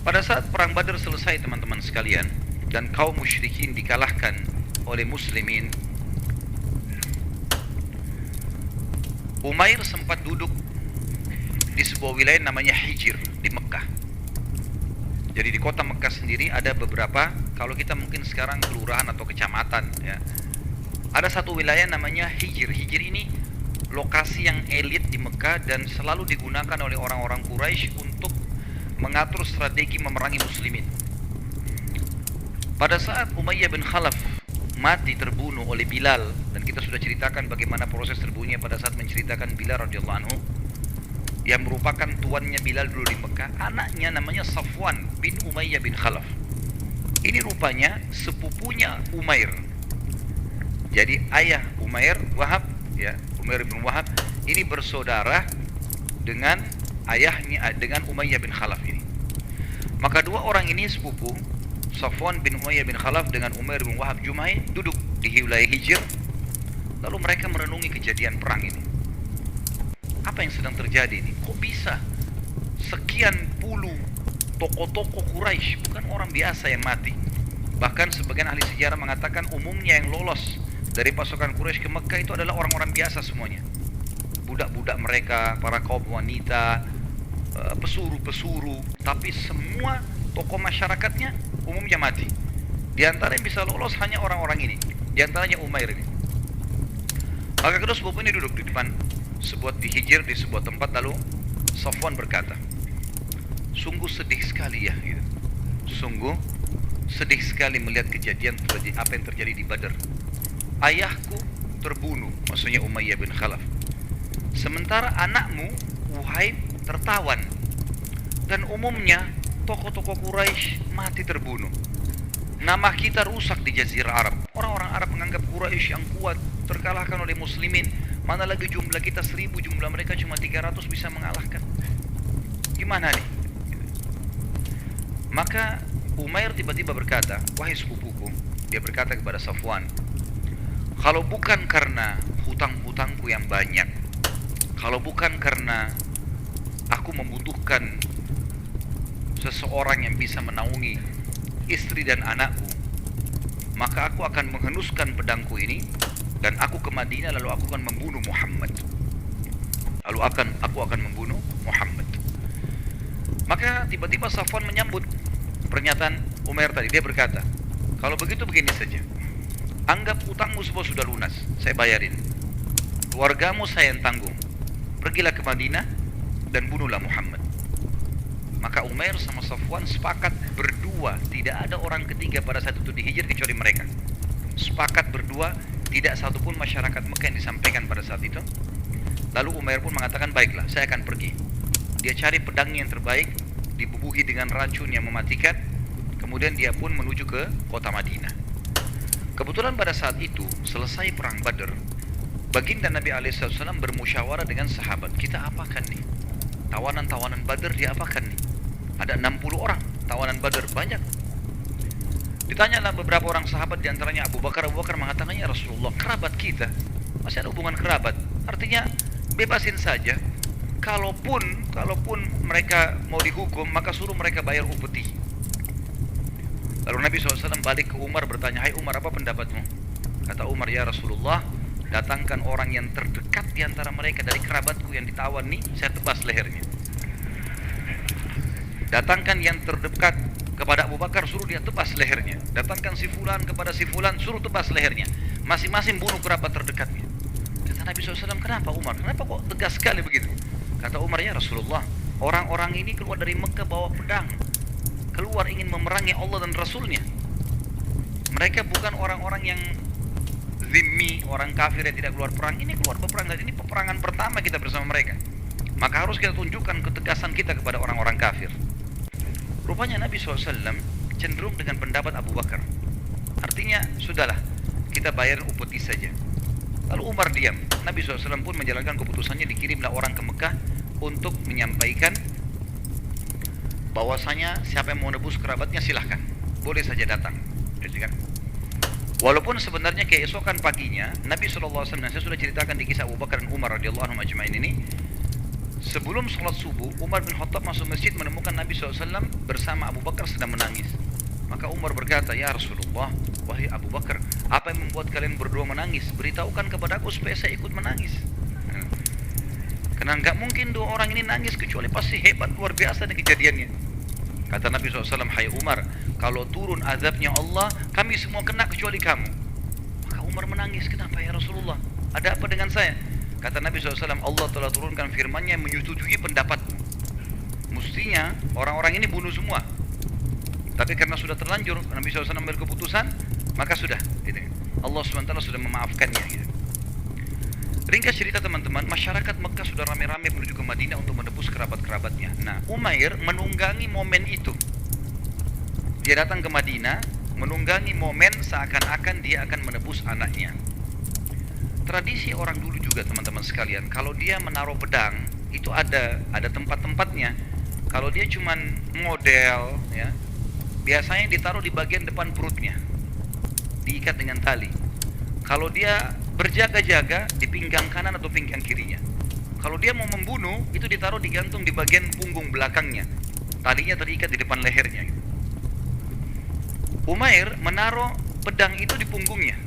Pada saat perang Badar selesai teman-teman sekalian, dan kaum musyrikin dikalahkan oleh muslimin, Umair sempat duduk di sebuah wilayah namanya Hijr di Mekah. Jadi di kota Mekah sendiri ada beberapa, kalau kita mungkin sekarang kelurahan atau kecamatan ya. Ada satu wilayah namanya Hijr. Hijr ini lokasi yang elit di Mekah dan selalu digunakan oleh orang-orang Quraisy untuk mengatur strategi memerangi muslimin. Pada saat Umayyah bin Khalaf mati terbunuh oleh Bilal, dan kita sudah ceritakan bagaimana proses terbunuhnya pada saat menceritakan Bilal radhiyallahu anhu, yang merupakan tuannya Bilal dulu di Mekah. Anaknya namanya Safwan bin Umayyah bin Khalaf. Ini rupanya sepupunya Umair. Jadi ayah Umair, Wahab ya, Umair bin Wahab ini bersaudara dengan ayahnya, dengan Umayyah bin Khalaf ini. Maka dua orang ini sepupu, Safwan bin Umayyah bin Khalaf dengan Umair bin Wahab Jumai, duduk di wilayah Hijr. Lalu mereka merenungi kejadian perang ini. Apa yang sedang terjadi ini? Kok bisa sekian puluh tokoh-tokoh Quraisy, bukan orang biasa yang mati. Bahkan sebagian ahli sejarah mengatakan umumnya yang lolos dari pasukan Quraisy ke Mekah itu adalah orang-orang biasa semuanya. Budak-budak mereka, para kaum wanita, pesuruh-pesuruh, tapi semua tokoh masyarakatnya umumnya mati. Di antara yang bisa lolos hanya orang-orang ini, di antaranya Umair ini. Maka kedua sepupu ini duduk di depan sebuah di Hijr, di sebuah tempat. Lalu Safwan berkata, sungguh sedih sekali ya gitu. Sungguh sedih sekali melihat kejadian apa yang terjadi di Badar. Ayahku terbunuh, maksudnya Umayyah bin Khalaf, sementara anakmu Wahib tertawan. Dan umumnya tokoh-tokoh Quraisy mati terbunuh. Nama kita rusak di Jazirah Arab. Orang-orang Arab menganggap Quraisy yang kuat, terkalahkan oleh muslimin. Mana lagi jumlah kita 1000, jumlah mereka cuma 300 bisa mengalahkan. Gimana nih? Maka Umair tiba-tiba berkata, wahai sepupuku, dia berkata kepada Safwan, kalau bukan karena hutang-hutangku yang banyak, kalau bukan karena aku membutuhkan seseorang yang bisa menaungi istri dan anakku, maka aku akan menghenuskan pedangku ini dan aku ke Madinah, lalu aku akan membunuh Muhammad. Aku akan membunuh Muhammad. Maka tiba-tiba Safwan menyambut pernyataan Umair tadi. Dia berkata, kalau begitu begini saja, anggap utangmu semua sudah lunas, saya bayarin. Keluargamu saya yang tanggung. Pergilah ke Madinah dan bunuhlah Muhammad. Maka Umair sama Safwan sepakat berdua, tidak ada orang ketiga pada saat itu di Hijr kecuali mereka. Sepakat berdua, tidak satupun masyarakat Mekah yang disampaikan pada saat itu. Lalu Umair pun mengatakan, baiklah, saya akan pergi. Dia cari pedangnya yang terbaik, dibubuhi dengan racun yang mematikan. Kemudian dia pun menuju ke kota Madinah. Kebetulan pada saat itu selesai perang Badar. Baginda Nabi SAW bermusyawarah dengan sahabat, kita apakan nih? Tawanan-tawanan Badar diapakan nih? Ada 60 orang tawanan Badar, banyak. Ditanyalah beberapa orang sahabat, diantaranya Abu Bakar. Abu Bakar mengatakan, ya Rasulullah, kerabat kita, masih ada hubungan kerabat, artinya bebasin saja. Kalaupun mereka mau dihukum, maka suruh mereka bayar upeti. Lalu Nabi SAW balik ke Umar bertanya, hai Umar, apa pendapatmu? Kata Umar, ya Rasulullah, datangkan orang yang terdekat di antara mereka dari kerabatku yang ditawan nih, saya tebas lehernya. Datangkan yang terdekat kepada Abu Bakar, suruh dia tebas lehernya. Datangkan si fulan kepada si fulan, suruh tebas lehernya. Masing-masing bunuh kerabat terdekatnya. Kata Nabi SAW, kenapa Umar? Kenapa kok tegas sekali begitu? Kata Umar, ya Rasulullah, orang-orang ini keluar dari Mekah bawa pedang, keluar ingin memerangi Allah dan Rasulnya. Mereka bukan orang-orang yang zimmi, orang kafir yang tidak keluar perang. Ini keluar berperang, dan ini peperangan pertama kita bersama mereka. Maka harus kita tunjukkan ketegasan kita kepada orang-orang kafir. Rupanya Nabi SAW cenderung dengan pendapat Abu Bakar. Artinya, sudahlah, kita bayar upeti saja. Lalu Umar diam. Nabi SAW pun menjalankan keputusannya, dikirimlah orang ke Mekah untuk menyampaikan bahwasanya siapa yang mau nebus kerabatnya silahkan, boleh saja datang. Jadi kan, walaupun sebenarnya keesokan paginya Nabi SAW, saya sudah ceritakan di kisah Abu Bakar dan Umar radhiyallahu anhum ajma'in ini, Sebelum sholat subuh, Umar bin Khattab masuk masjid menemukan Nabi SAW bersama Abu Bakar sedang menangis. Maka Umar berkata, "Ya Rasulullah, wahai Abu Bakar, apa yang membuat kalian berdua menangis? Beritahukan kepadaku supaya saya ikut menangis." Karena nggak mungkin dua orang ini nangis kecuali pasti hebat luar biasa nih kejadiannya. Kata Nabi SAW, "Hai Umar, kalau turun azabnya Allah, kami semua kena kecuali kamu." Maka Umar menangis, "Kenapa ya Rasulullah? Ada apa dengan saya?" Kata Nabi SAW, "Allah telah turunkan firman-Nya yang menyetujui pendapatmu. Mestinya orang-orang ini bunuh semua. Tapi karena sudah terlanjur, Nabi SAW ambil keputusan, maka sudah. Gitu. Allah SWT sudah memaafkannya." Gitu. Ringkas cerita teman-teman, masyarakat Mekah sudah rame-rame menuju ke Madinah untuk menebus kerabat-kerabatnya. Nah, Umair menunggangi momen itu. Dia datang ke Madinah, menunggangi momen seakan-akan dia akan menebus anaknya. Tradisi orang dulu juga teman-teman sekalian, kalau dia menaruh pedang itu ada tempat-tempatnya. Kalau dia cuman model ya, biasanya ditaruh di bagian depan perutnya, diikat dengan tali. Kalau dia berjaga-jaga di pinggang kanan atau pinggang kirinya. Kalau dia mau membunuh itu ditaruh digantung di bagian punggung belakangnya, talinya terikat di depan lehernya. Umair menaruh pedang itu di punggungnya.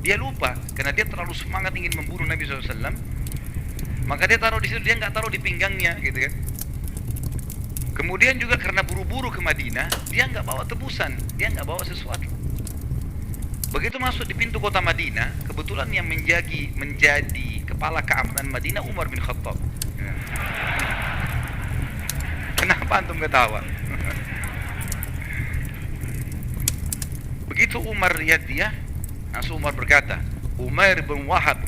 Dia lupa karena dia terlalu semangat ingin membunuh Nabi SAW. Maka dia taruh di situ, dia nggak taruh di pinggangnya, gitu kan. Kemudian juga karena buru-buru ke Madinah, dia nggak bawa tebusan, dia nggak bawa sesuatu. Begitu masuk di pintu kota Madinah, kebetulan yang menjadi kepala keamanan Madinah Umar bin Khattab. Kenapa antum ketawa? Begitu Umar lihat dia, langsung Umar berkata, "Umair bin Wahab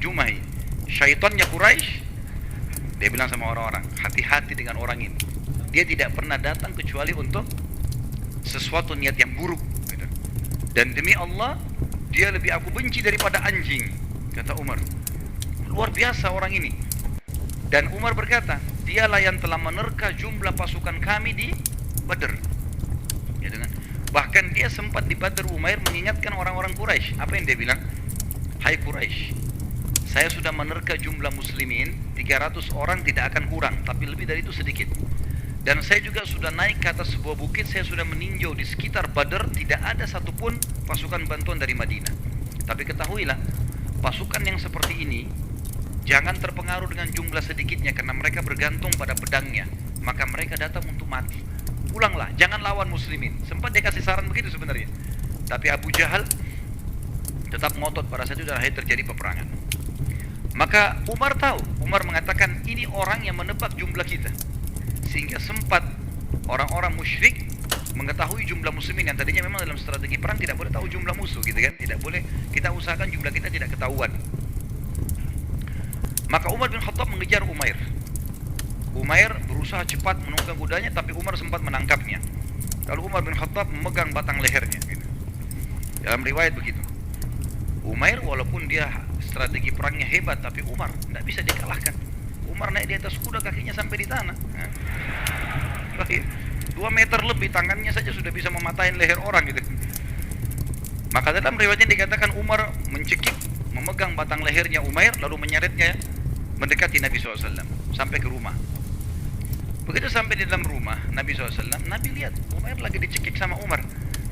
Jumahi, syaitannya Quraisy." Dia bilang sama orang-orang, hati-hati dengan orang ini. Dia tidak pernah datang kecuali untuk sesuatu niat yang buruk. Dan demi Allah, dia lebih aku benci daripada anjing, kata Umar. Luar biasa orang ini. Dan Umar berkata, dialah yang telah menerka jumlah pasukan kami di Badr. Ya, dengan bahkan dia sempat di Badr, Umair mengingatkan orang-orang Quraisy. Apa yang dia bilang? "Hai Quraisy, saya sudah menerka jumlah muslimin 300 orang, tidak akan kurang, tapi lebih dari itu sedikit. Dan saya juga sudah naik ke atas sebuah bukit, saya sudah meninjau di sekitar Badr, tidak ada satupun pasukan bantuan dari Madinah. Tapi ketahuilah, pasukan yang seperti ini jangan terpengaruh dengan jumlah sedikitnya, karena mereka bergantung pada pedangnya, maka mereka datang untuk mati. Pulanglah, jangan lawan muslimin." Sempat dia kasih saran begitu sebenarnya, tapi Abu Jahal tetap ngotot pada saat itu, dan akhirnya terjadi peperangan. Maka Umar tahu, Umar mengatakan ini orang yang menebak jumlah kita, sehingga sempat orang-orang musyrik mengetahui jumlah muslimin yang tadinya memang dalam strategi perang tidak boleh tahu jumlah musuh, gitu kan, tidak boleh, kita usahakan jumlah kita tidak ketahuan. Maka Umar bin Khattab mengejar Umair. Umair berusaha cepat menunggang kudanya, tapi Umar sempat menangkapnya. Lalu Umar bin Khattab memegang batang lehernya, gitu. Dalam riwayat begitu. Umair walaupun dia strategi perangnya hebat, tapi Umar tidak bisa dikalahkan. Umar naik di atas kuda, kakinya sampai di tanah. 2 meter lebih, tangannya saja sudah bisa mematahin leher orang, gitu. Maka dalam riwayatnya dikatakan Umar mencekik, memegang batang lehernya Umair, lalu menyeretnya mendekati Nabi SAW sampai ke rumah. Begitu sampai di dalam rumah Nabi SAW, Nabi lihat Umair lagi dicekik sama Umar.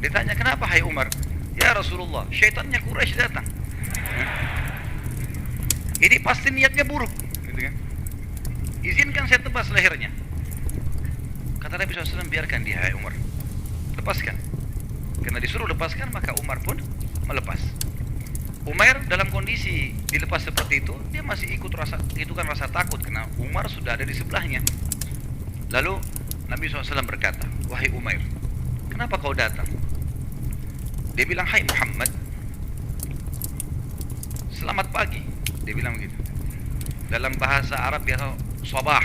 Ditanya, "Kenapa hai Umar?" "Ya Rasulullah, syaitannya Quraisy datang. Ini pasti niatnya buruk, gitu kan. Izinkan saya tebas lehernya." Kata Nabi SAW, "Biarkan dia hai Umar, lepaskan." Karena disuruh lepaskan, maka Umar pun melepas. Umair dalam kondisi dilepas seperti itu, dia masih ikut rasa takut karena Umar sudah ada di sebelahnya. Lalu Nabi SAW berkata, "Wahai Umair, kenapa kau datang?" Dia bilang, "Hai Muhammad, selamat pagi." Dia bilang begitu. Dalam bahasa Arab biasa sabah,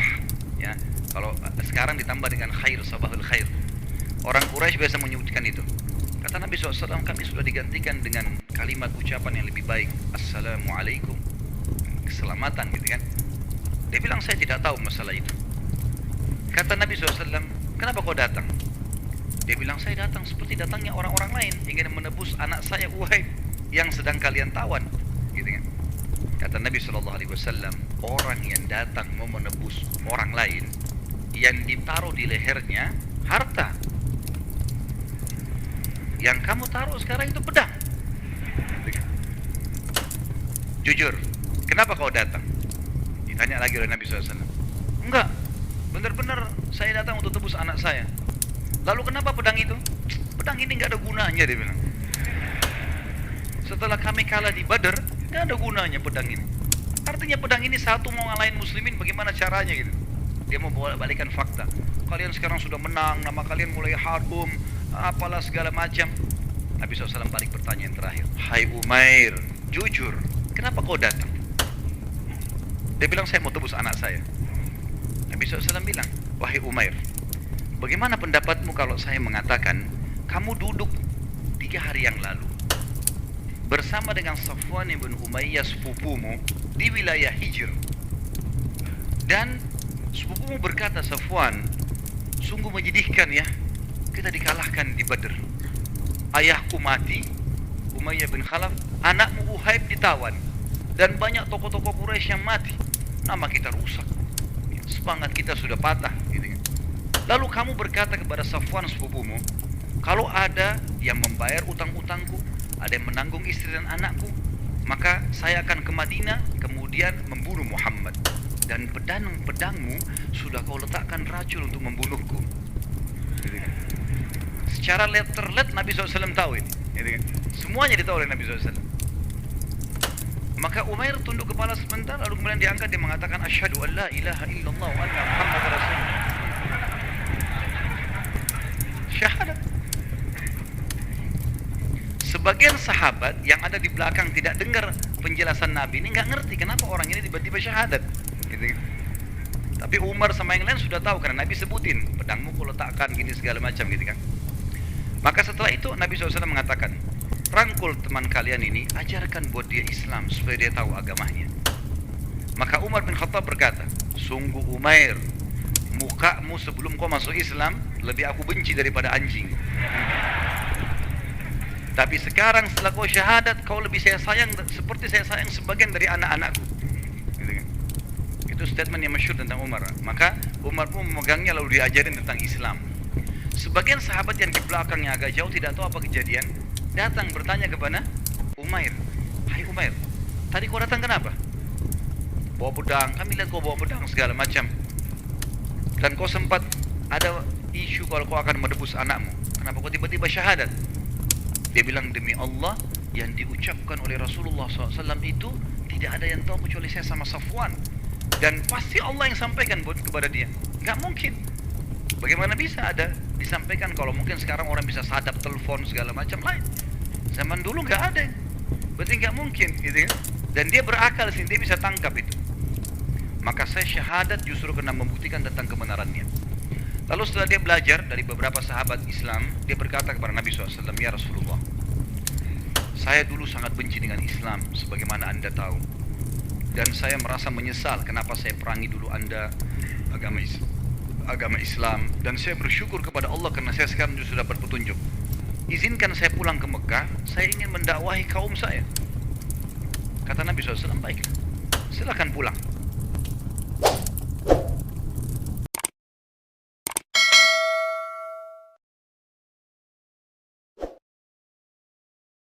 ya. Kalau sekarang ditambah dengan khair, sabahul khair. Orang Quraisy biasa menyebutkan itu. Kata Nabi SAW, "Kami sudah digantikan dengan kalimat ucapan yang lebih baik, Assalamualaikum, keselamatan," gitu kan. Dia bilang, "Saya tidak tahu masalah itu." Kata Nabi SAW, "Kenapa kau datang?" Dia bilang, "Saya datang seperti datangnya orang-orang lain, ingin menebus anak saya Uhaib yang sedang kalian tawan," gitu kan. Kata Nabi SAW, orang yang datang mau menebus orang lain, yang ditaruh di lehernya harta, yang kamu taruh sekarang itu pedang. Jujur, kenapa kau datang? Ditanya lagi oleh Nabi SAW. Enggak, benar-benar saya datang untuk tebus anak saya. Lalu kenapa pedang itu? Pedang ini nggak ada gunanya, dia bilang. Setelah kami kalah di Badar, nggak ada gunanya pedang ini. Artinya pedang ini satu mau ngalahin muslimin, bagaimana caranya gitu. Dia mau balikan fakta. Kalian sekarang sudah menang, nama kalian mulai harum, apalah segala macam. Nabi SAW balik pertanyaan terakhir. Hai Umair, jujur, kenapa kau datang? Dia bilang, saya mau tebus anak saya. Nabi SAW bilang, wahai Umair, bagaimana pendapatmu kalau saya mengatakan kamu duduk 3 hari yang lalu bersama dengan Safwan ibn Umayyah sepupumu di wilayah Hijr, dan sepupumu berkata, Safwan, sungguh menyedihkan ya, kita dikalahkan di Badr. Ayahku mati, Umayyah bin Khalaf, anakmu Uhaib ditawan, dan banyak tokoh-tokoh Quraisy yang mati. Nama kita rusak, semangat kita sudah patah gitu. Lalu kamu berkata kepada Safwan sepupumu, kalau ada yang membayar utang-utangku, ada yang menanggung istri dan anakku, maka saya akan ke Madinah kemudian membunuh Muhammad, dan pedangmu sudah kau letakkan racun untuk membunuhku. Secara terlet Nabi SAW tahu ini, semuanya ditahu oleh Nabi SAW. Maka Umair tunduk kepala sebentar, lalu kemudian diangkat, dia mengatakan, asyhadu an la ilaha illallah wa anna Muhammad rasulullah. Syahadat. Sebagian sahabat yang ada di belakang tidak dengar penjelasan Nabi ini, nggak ngerti kenapa orang ini tiba-tiba syahadat gitu. Tapi Umar sama yang lain sudah tahu karena Nabi sebutin, pedangmu kau letakkan gini segala macam gitu kan. Maka setelah itu Nabi SAW mengatakan, rangkul teman kalian ini, ajarkan buat dia Islam supaya dia tahu agamanya. Maka Umar bin Khattab berkata, sungguh Umair, mukamu sebelum kau masuk Islam lebih aku benci daripada anjing. Tapi sekarang setelah kau syahadat, kau lebih saya sayang seperti saya sayang sebagian dari anak-anakku. Gitu kan? Itu statement yang masyhur tentang Umar. Maka Umar pun memegangnya lalu diajarin tentang Islam. Sebagian sahabat yang di belakangnya agak jauh tidak tahu apa kejadian, datang bertanya kepada Umair, hai Umair, tadi kau datang kenapa? Bawa pedang, kami lihat kau bawa pedang segala macam. Dan kau sempat ada isu kalau kau akan menebus anakmu. Kenapa kau tiba-tiba syahadat? Dia bilang, demi Allah, yang diucapkan oleh Rasulullah SAW itu tidak ada yang tahu kecuali saya sama Safwan. Dan pasti Allah yang sampaikan kepada dia. Gak mungkin. Bagaimana bisa ada disampaikan kalau mungkin sekarang orang bisa sadap telepon segala macam lain. Zaman dulu gak ada. Berarti gak mungkin gitu kan? Dan dia berakal sih, dia bisa tangkap itu. Maka saya syahadat justru kena membuktikan tentang kebenarannya. Lalu setelah dia belajar dari beberapa sahabat Islam, dia berkata kepada Nabi SAW, ya Rasulullah, saya dulu sangat benci dengan Islam, sebagaimana anda tahu. Dan saya merasa menyesal kenapa saya perangi dulu anda agama Islam. Dan saya bersyukur kepada Allah karena saya sekarang justru dapat petunjuk. Izinkan saya pulang ke Mekah, saya ingin mendakwahi kaum saya. Kata Nabi SAW, baiklah, silakan pulang.